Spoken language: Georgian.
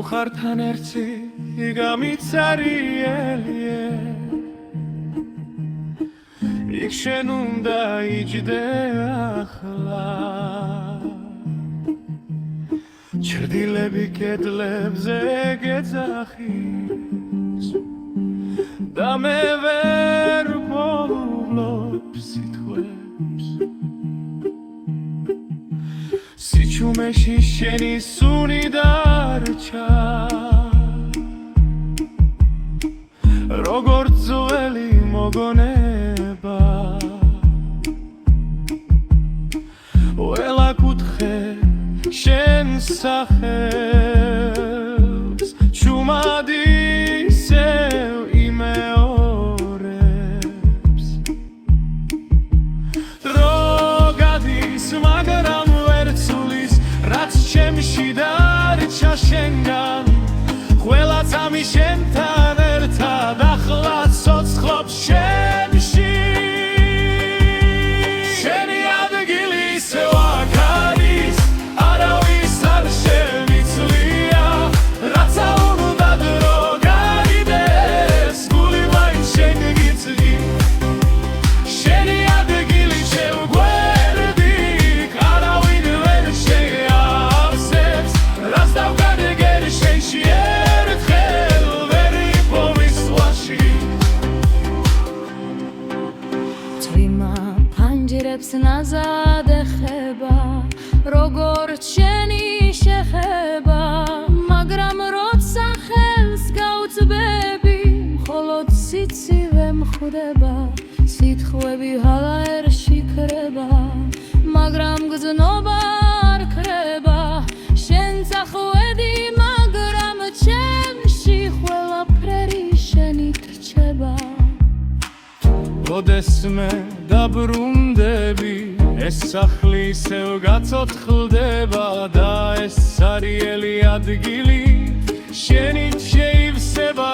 უხართან ერთი გამიცარიელია იქ შენ უნდა იჯდე ახლა ჩრდილები კედლებზე გეძახის და მე ვერ ვფლობ სიტყვებს სიჩუმეში შენი სუნი დარჩა როგორც ძველი მოგონება ველა კუთხე შენ სახელს ჩუმად ისევ იმეორებს დრო გადის მაგრამ ვერ ცulis რაც ჩემში დარჩა შენგან ყველაც ამის შენთან ერთად ახლა ცოცხლობს შენში შენი ადგილი ისევ აქ არის არავის არ შემიძლია რაცა უნდა დრო გაიდეს გული მაინც შენ გიწვი შენი ადგილი შევგვერდი არავინ ვერ შეავსებს რაც დავგადგერ შენში ნაზად ეხება როგორც შენი შეხება მაგრამ როცა ხელს გაუწბები მხოლოდ სიცივე მხვდება სიტყვები ჰალაერში ქრება მაგრამ გზნობა არ ქრება შენც ახვედი მაგრამ ჩემში ყველაფერი შენით რჩება ოდესმე დაბრუნდები ეს სახლი ისევ გაცოცხლდება და ეს არიელი ადგილი შენით შეივსება